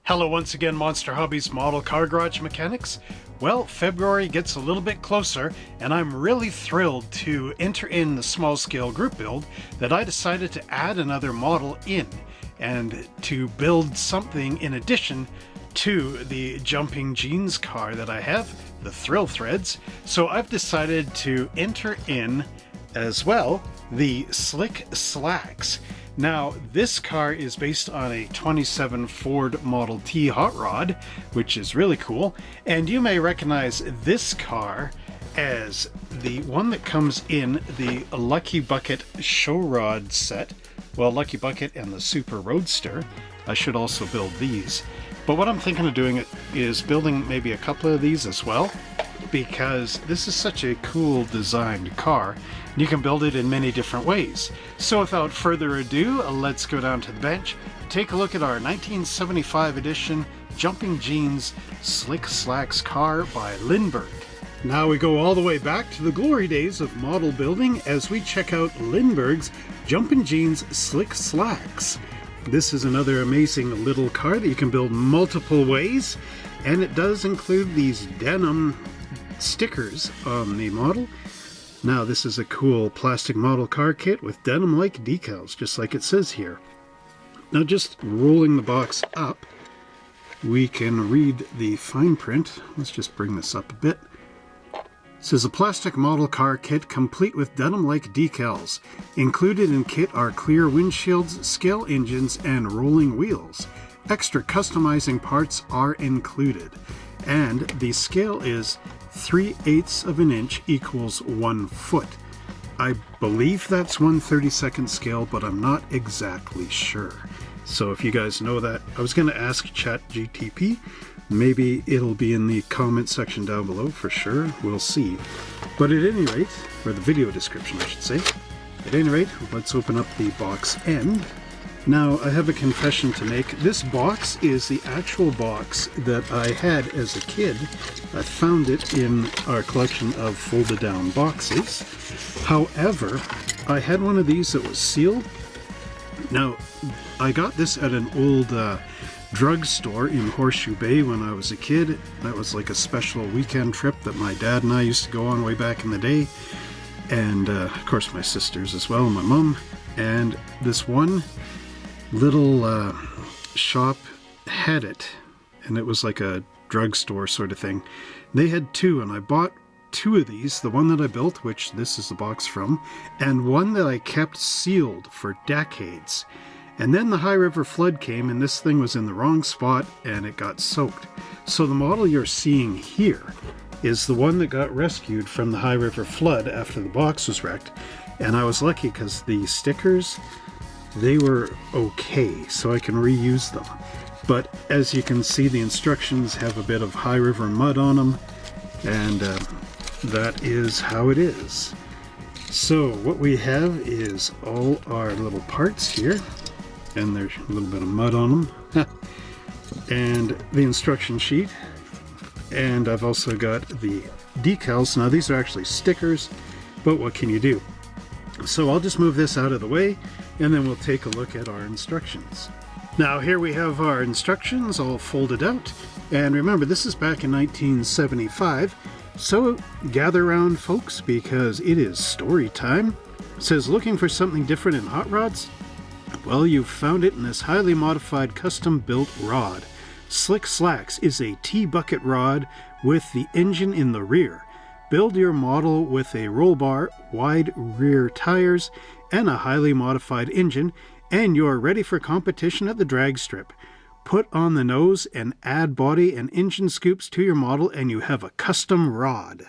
Hello once again, Monster Hobbies Model Car Garage Mechanics. Well, February gets a little bit closer, and I'm really thrilled to enter in the small scale group build that I decided to add another model in and to build something in addition to the Jumpin Jeans car that I have, the Thrill Threads. So I've decided to enter in as well the Slick Slacks. Now, this car is based on a 27 Ford Model T hot rod, which is really cool. And you may recognize this car as the one that comes in the Lucky Bucket show rod set. Well, Lucky Bucket and the Super Roadster. I should also build these. But what I'm thinking of doing is building maybe a couple of these as well, because this is such a cool designed car. You can build it in many different ways. So without further ado, let's go down to the bench, take a look at our 1975 edition Jumpin Jeans Slick Slacks car by Lindberg. Now we go all the way back to the glory days of model building as we check out Lindberg's Jumpin Jeans Slick Slacks. This is another amazing little car that you can build multiple ways, and it does include these denim stickers on the model. Now this is a cool plastic model car kit with denim-like decals, just like it says here. Now just rolling the box up, we can read the fine print. Let's just bring this up a bit. It says a plastic model car kit complete with denim-like decals. Included in kit are clear windshields, scale engines, and rolling wheels. Extra customizing parts are included. And the scale is 3/8 of an inch equals 1 foot. I believe that's 1/32 scale, but I'm not exactly sure. So if you guys know that, I was going to ask ChatGTP. Maybe it'll be in the comment section down below for sure. We'll see. But at any rate, or the video description I should say. At any rate, let's open up the box end. Now, I have a confession to make. This box is the actual box that I had as a kid. I found it in our collection of folded down boxes. However, I had one of these that was sealed. Now, I got this at an old drugstore in Horseshoe Bay when I was a kid. That was like a special weekend trip that my dad and I used to go on way back in the day. And of course my sisters as well, and my mom. And this one little shop had it, and it was like a drugstore sort of thing. They had two, and I bought two of these, the one that I built, which this is the box from, and one that I kept sealed for decades. And then the High River flood came, and this thing was in the wrong spot and it got soaked. So the model you're seeing here is the one that got rescued from the High River flood after the box was wrecked. And I was lucky because the stickers, they were okay, so I can reuse them. But as you can see, the instructions have a bit of High River mud on them, and that is how it is. So what we have is all our little parts here, and there's a little bit of mud on them, and the instruction sheet, and I've also got the decals. Now these are actually stickers, but what can you do? So I'll just move this out of the way, and then we'll take a look at our instructions. Now here we have our instructions all folded out, and remember this is back in 1975, so gather around folks because it is story time. It says, looking for something different in hot rods? Well, you've found it in this highly modified custom built rod. Slick Slacks is a T-bucket rod with the engine in the rear. Build your model with a roll bar, wide rear tires, and a highly modified engine, and you're ready for competition at the drag strip. Put on the nose and add body and engine scoops to your model, and you have a custom rod.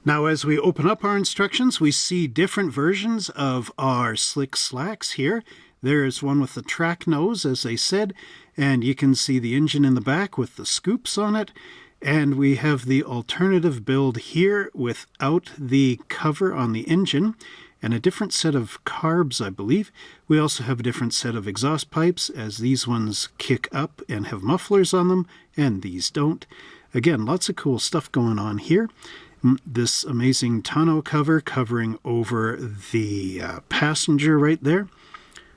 Now as we open up our instructions, we see different versions of our Slick Slacks here. There's one with the track nose, as they said, and you can see the engine in the back with the scoops on it. And we have the alternative build here without the cover on the engine and a different set of carbs, I believe. We also have a different set of exhaust pipes, as these ones kick up and have mufflers on them, and these don't. Again, lots of cool stuff going on here. This amazing tonneau cover covering over the passenger right there.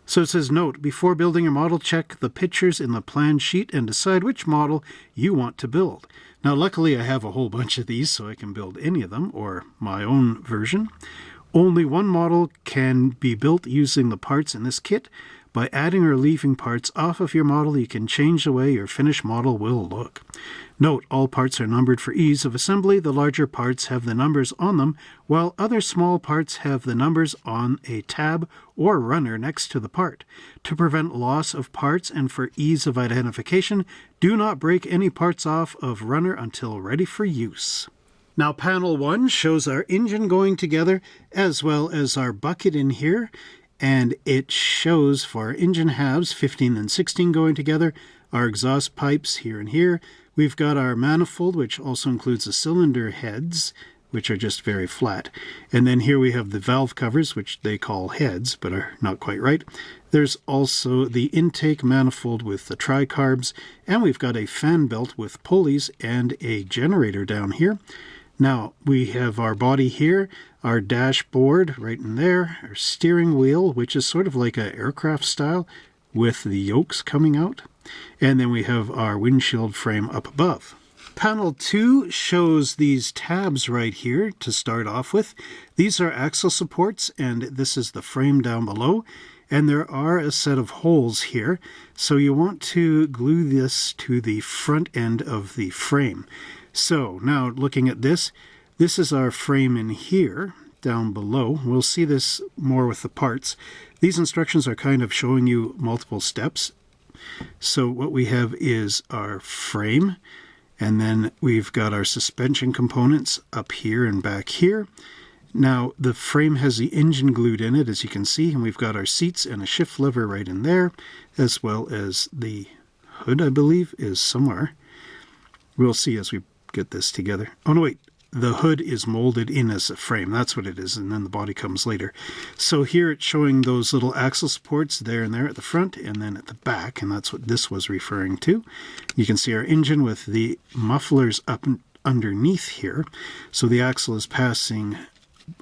So it says, note, before building your model, check the pictures in the plan sheet and decide which model you want to build. Now, luckily, I have a whole bunch of these, so I can build any of them, or my own version. Only one model can be built using the parts in this kit. By adding or leaving parts off of your model, you can change the way your finished model will look. Note, all parts are numbered for ease of assembly. The larger parts have the numbers on them, while other small parts have the numbers on a tab or runner next to the part. To prevent loss of parts and for ease of identification, do not break any parts off of runner until ready for use. Now, panel 1 shows our engine going together, as well as our bucket in here. And it shows for our engine halves, 15 and 16 going together, our exhaust pipes here and here. We've got our manifold, which also includes the cylinder heads, which are just very flat. And then here we have the valve covers, which they call heads, but are not quite right. There's also the intake manifold with the tricarbs, and we've got a fan belt with pulleys and a generator down here. Now, we have our body here, our dashboard right in there, our steering wheel, which is sort of like an aircraft style with the yokes coming out. And then we have our windshield frame up above. Panel 2 shows these tabs right here to start off with. These are axle supports, and this is the frame down below. And there are a set of holes here, so you want to glue this to the front end of the frame. So now looking at this, this is our frame in here, down below. We'll see this more with the parts. These instructions are kind of showing you multiple steps. So what we have is our frame, and then we've got our suspension components up here and back here. Now the frame has the engine glued in it, as you can see, and we've got our seats and a shift lever right in there, as well as the hood, I believe, is somewhere. We'll see as we get this together. Oh no, wait, the hood is molded in as a frame. That's what it is, and then the body comes later. So here it's showing those little axle supports there and there at the front and then at the back, and that's what this was referring to. You can see our engine with the mufflers up underneath here. So the axle is passing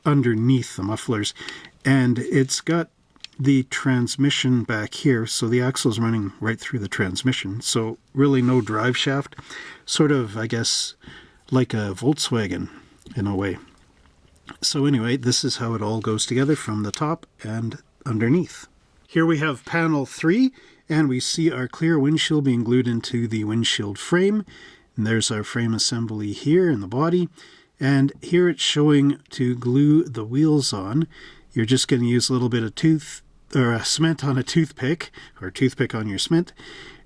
underneath the mufflers, and it's got the transmission back here, so the axle is running right through the transmission. So really no drive shaft, sort of, I guess, like a Volkswagen in a way. So anyway, this is how it all goes together from the top and underneath. Here we have panel 3, and we see our clear windshield being glued into the windshield frame. And there's our frame assembly here in the body. And here it's showing to glue the wheels on. You're just going to use a little bit of cement on a toothpick, or toothpick on your cement,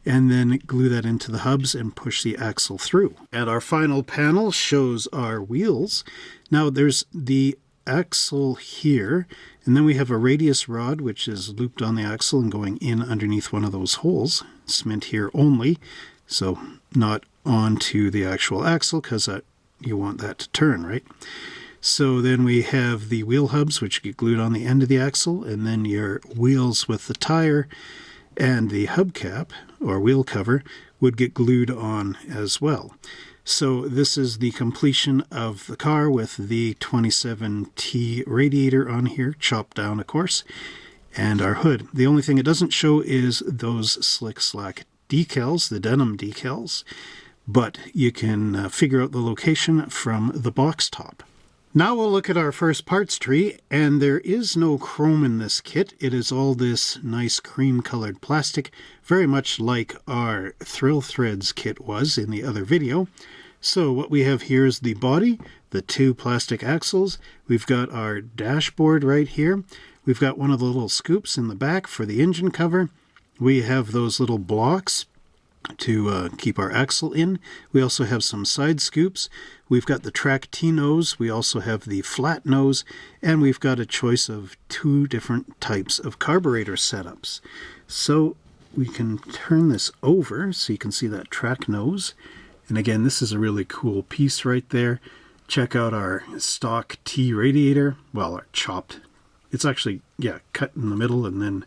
and then glue that into the hubs and push the axle through. And our final panel shows our wheels. Now there's the axle here, and then we have a radius rod which is looped on the axle and going in underneath one of those holes. Cement here only, so not onto the actual axle, because you want that to turn, right? So then we have the wheel hubs, which get glued on the end of the axle, and then your wheels with the tire and the hubcap, or wheel cover, would get glued on as well. So this is the completion of the car with the 27T radiator on here, chopped down, of course, and our hood. The only thing it doesn't show is those slick slack decals, the denim decals, but you can figure out the location from the box top. Now we'll look at our first parts tree, and there is no chrome in this kit. It is all this nice cream-colored plastic, very much like our Thrill Threads kit was in the other video. So what we have here is the body, the two plastic axles. We've got our dashboard right here. We've got one of the little scoops in the back for the engine cover. We have those little blocks to keep our axle in. We also have some side scoops. We've got the track T-nose. We also have the flat nose, and we've got a choice of 2 different types of carburetor setups. So we can turn this over so you can see that track nose. And again, this is a really cool piece right there. Check out our stock T radiator. Well, our chopped. It's actually, cut in the middle and then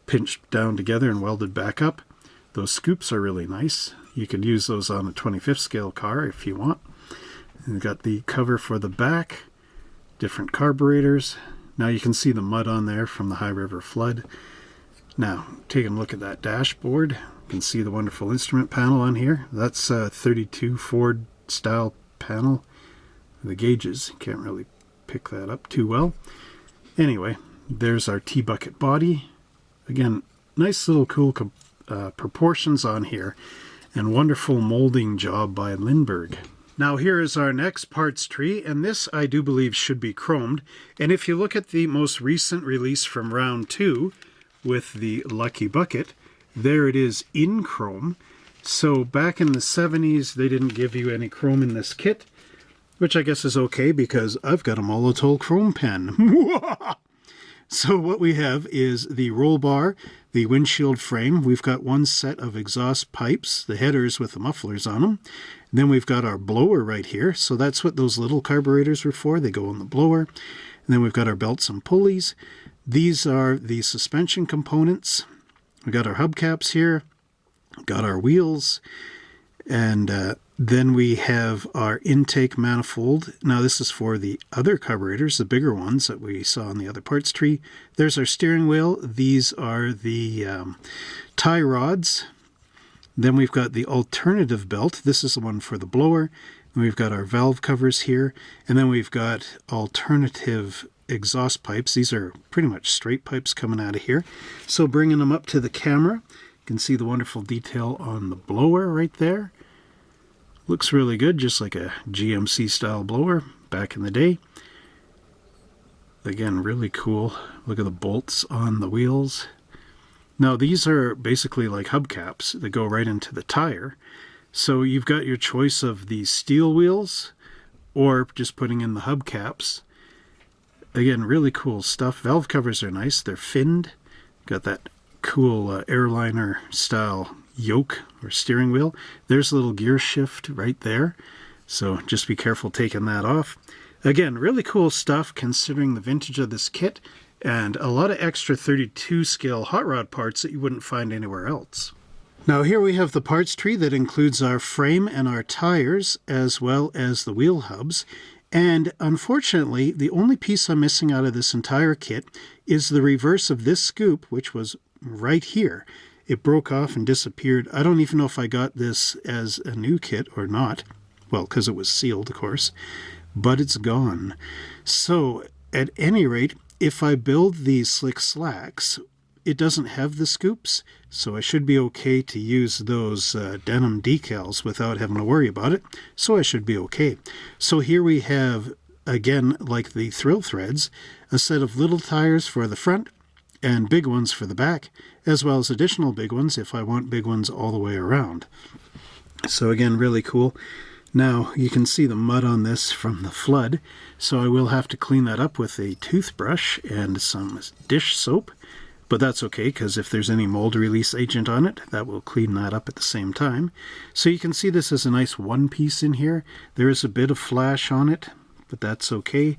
pinched down together and welded back up. Those scoops are really nice. You could use those on a 25th scale car if you want. And we've got the cover for the back, different carburetors. Now you can see the mud on there from the high river flood. Now, taking a look at that dashboard, you can see the wonderful instrument panel on here. That's a 32 Ford style panel. The gauges, you can't really pick that up too well. Anyway, there's our T-bucket body. Again, nice little cool proportions on here, and wonderful molding job by Lindberg. Now here is our next parts tree, and this I do believe should be chromed. And if you look at the most recent release from round 2 with the Lucky Bucket, there it is in chrome. So back in the 70s they didn't give you any chrome in this kit, which I guess is okay because I've got a Molotow chrome pen. So what we have is the roll bar, the windshield frame. We've got one set of exhaust pipes, the headers with the mufflers on them. And then we've got our blower right here. So that's what those little carburetors were for. They go on the blower. And then we've got our belts and pulleys. These are the suspension components. We've got our hubcaps here. Got our wheels. And then we have our intake manifold. Now this is for the other carburetors, the bigger ones that we saw in the other parts tree. There's our steering wheel. These are the tie rods. Then we've got the alternative belt. This is the one for the blower. And we've got our valve covers here. And then we've got alternative exhaust pipes. These are pretty much straight pipes coming out of here. So bringing them up to the camera, you can see the wonderful detail on the blower right there. Looks really good, just like a GMC style blower back in the day. Again, really cool. Look at the bolts on the wheels. Now these are basically like hubcaps that go right into the tire. So you've got your choice of the steel wheels or just putting in the hubcaps. Again, really cool stuff. Valve covers are nice. They're finned. Got that cool airliner style yoke or steering wheel. There's a little gear shift right there. So just be careful taking that off. Again, really cool stuff considering the vintage of this kit, and a lot of extra 32 scale hot rod parts that you wouldn't find anywhere else. Now here we have the parts tree that includes our frame and our tires as well as the wheel hubs. And unfortunately, the only piece I'm missing out of this entire kit is the reverse of this scoop, which was right here. It broke off and disappeared. I don't even know if I got this as a new kit or not. Well, because it was sealed, of course. But it's gone. So, at any rate, if I build these slick slacks, it doesn't have the scoops, so I should be okay to use those denim decals without having to worry about it. So I should be okay. So here we have, again, like the Thrill Threads, a set of little tires for the front and big ones for the back, as well as additional big ones if I want big ones all the way around. So again, really cool. Now you can see the mud on this from the flood, so I will have to clean that up with a toothbrush and some dish soap, but that's okay because if there's any mold release agent on it, that will clean that up at the same time. So you can see this is a nice one piece in here. There is a bit of flash on it, but that's okay.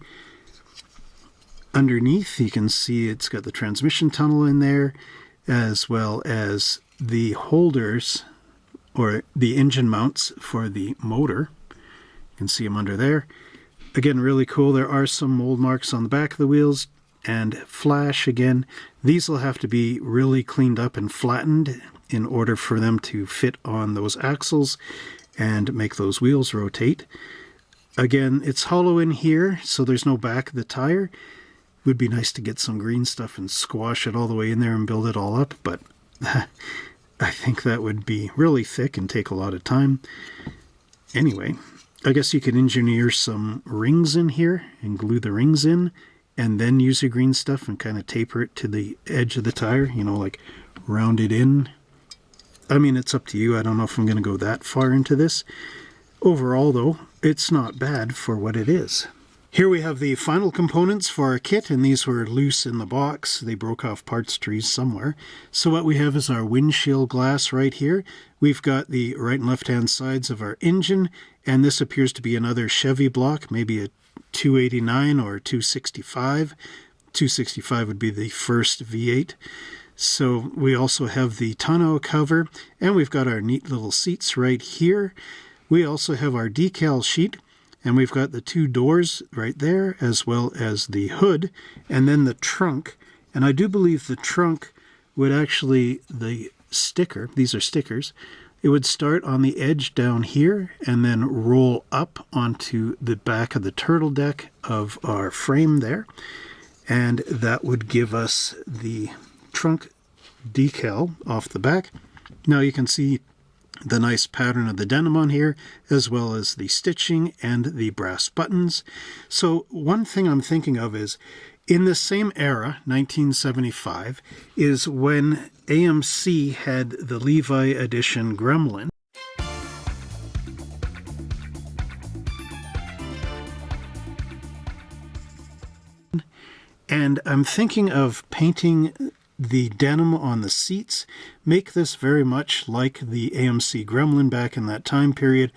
Underneath you can see it's got the transmission tunnel in there, as well as the holders or the engine mounts for the motor. You can see them under there. Again, really cool. There are some mold marks on the back of the wheels and flash again. These will have to be really cleaned up and flattened in order for them to fit on those axles and make those wheels rotate. Again, it's hollow in here, so there's no back of the tire. Would be nice to get some green stuff and squash it all the way in there and build it all up, but I think that would be really thick and take a lot of time. Anyway, I guess you could engineer some rings in here and glue the rings in and then use your green stuff and kind of taper it to the edge of the tire, you know, like round it in. I mean, it's up to you. I don't know if I'm going to go that far into this. Overall, though, it's not bad for what it is. Here we have the final components for our kit, and these were loose in the box. They broke off parts trees somewhere. So what we have is our windshield glass right here. We've got the right and left hand sides of our engine, and this appears to be another Chevy block, maybe a 289 or 265. 265 would be the first V8. So we also have the tonneau cover, and we've got our neat little seats right here. We also have our decal sheet, and we've got the two doors right there, as well as the hood, and then the trunk. And I do believe the trunk would actually, the sticker, these are stickers, it would start on the edge down here and then roll up onto the back of the turtle deck of our frame there. And that would give us the trunk decal off the back. Now you can see the nice pattern of the denim on here, as well as the stitching and the brass buttons. So one thing I'm thinking of is, in the same era, 1975, is when AMC had the Levi edition Gremlin. And I'm thinking of painting the denim on the seats, make this very much like the AMC Gremlin back in that time period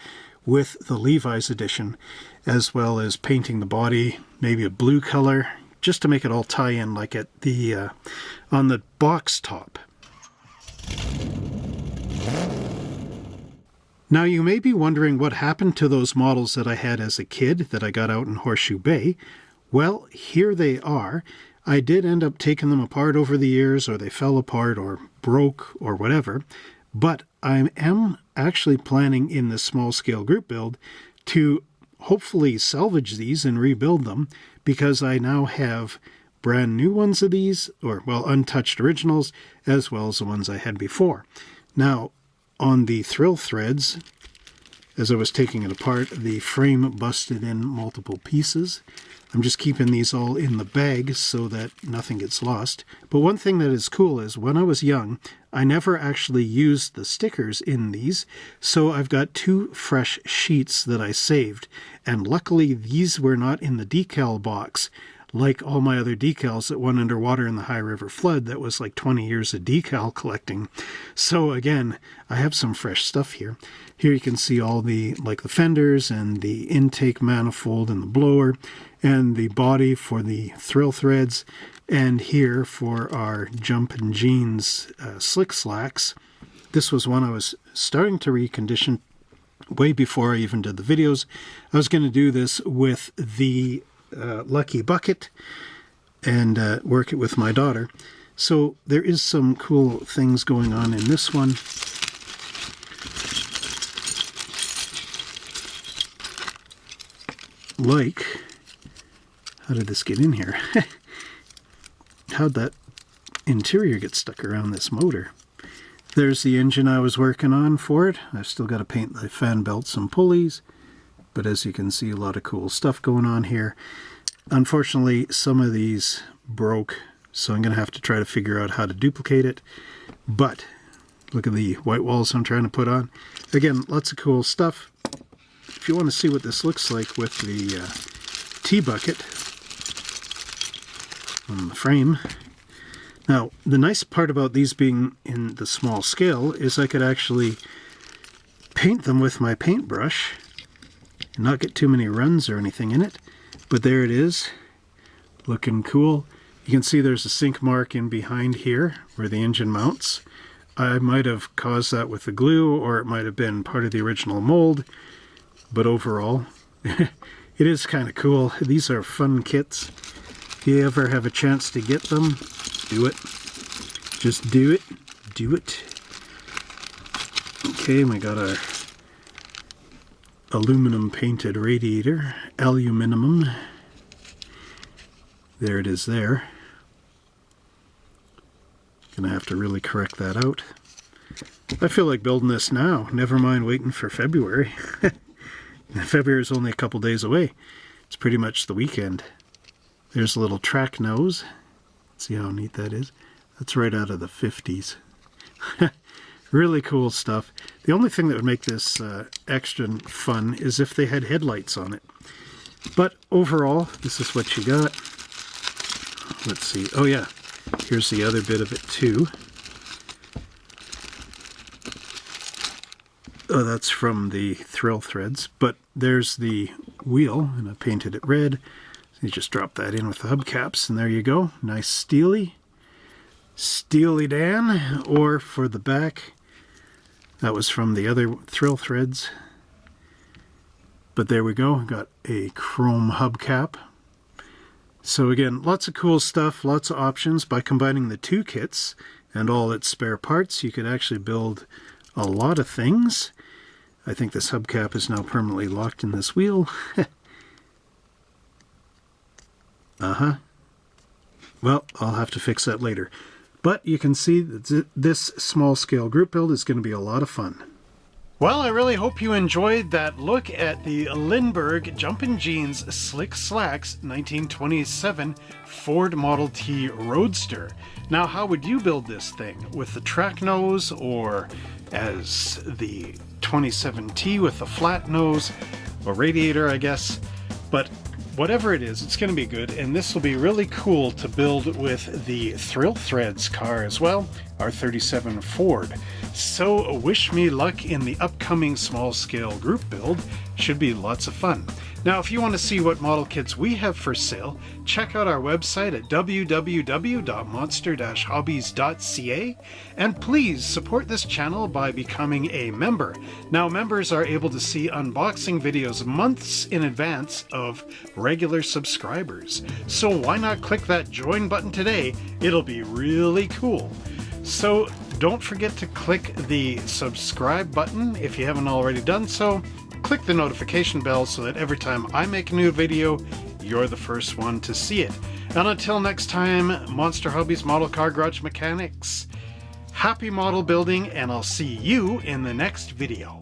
with the Levi's edition, as well as painting the body maybe a blue color, just to make it all tie in like at the on the box top. Now you may be wondering what happened to those models that I had as a kid that I got out in Horseshoe Bay. Well, here they are. I did end up taking them apart over the years, or they fell apart or broke or whatever, but I am actually planning in this small scale group build to hopefully salvage these and rebuild them, because I now have brand new ones of these, or well, untouched originals, as well as the ones I had before. Now, on the thrill threads, as I was taking it apart, the frame busted in multiple pieces. I'm just keeping these all in the bag so that nothing gets lost. But one thing that is cool is when I was young, I never actually used the stickers in these, so I've got 2 fresh sheets that I saved. And luckily these were not in the decal box, like all my other decals that went underwater in the High River flood. That was like 20 years of decal collecting. So again, I have some fresh stuff here. Here you can see all the, like the fenders and the intake manifold and the blower and the body for the thrill threads, and here for our Jumpin Jeans slick slacks. This was one I was starting to recondition way before I even did the videos. I was going to do this with the Lucky Bucket and work it with my daughter. So there is some cool things going on in this one. Like, how did this get in here? How'd that interior get stuck around this motor? There's the engine I was working on for it. I've still got to paint the fan belts and pulleys, but as you can see, a lot of cool stuff going on here. Unfortunately, some of these broke, so I'm going to have to try to figure out how to duplicate it. But look at the white walls I'm trying to put on. Again, lots of cool stuff. If you want to see what this looks like with the tea bucket on the frame. Now, the nice part about these being in the small scale is I could actually paint them with my paintbrush and not get too many runs or anything in it. But there it is, looking cool. You can see there's a sink mark in behind here where the engine mounts. I might have caused that with the glue, or it might have been part of the original mold. But overall, it is kind of cool. These are fun kits. If you ever have a chance to get them, do it. Just do it. Do it. Okay, we got our aluminum painted radiator. Aluminum. There it is there. Gonna have to really correct that out. I feel like building this now. Never mind waiting for February. February is only a couple days away. It's pretty much the weekend. There's a little track nose. See how neat that is? That's right out of the 50s. Really cool stuff. The only thing that would make this extra fun is if they had headlights on it. But overall, this is what you got. Let's see. Oh yeah, here's the other bit of it too. Oh, that's from the thrill threads. But there's the wheel, and I painted it red. So you just drop that in with the hubcaps, and there you go. Nice steely. Steely Dan. Or for the back, that was from the other thrill threads. But there we go. Got a chrome hubcap. So again, lots of cool stuff, lots of options by combining the two kits. and all its spare parts, you could actually build a lot of things. I think this hubcap is now permanently locked in this wheel. Well, I'll have to fix that later. But you can see that this small scale group build is going to be a lot of fun. Well, I really hope you enjoyed that look at the Lindberg Jumpin Jeans Slick Slacks 1927 Ford Model T Roadster. Now, how would you build this thing? With the track nose, or as the 27T with the flat nose, or radiator, I guess. But whatever it is, it's going to be good, and this will be really cool to build with the Thrill Threads car as well, our 37 Ford. So wish me luck in the upcoming small scale group build. Should be lots of fun. Now, if you want to see what model kits we have for sale, check out our website at www.monster-hobbies.ca, and please support this channel by becoming a member. Now, members are able to see unboxing videos months in advance of regular subscribers. So why not click that join button today? It'll be really cool. So don't forget to click the subscribe button if you haven't already done so. Click the notification bell so that every time I make a new video, you're the first one to see it. And until next time, Monster Hobbies Model Car Garage Mechanics, happy model building, and I'll see you in the next video.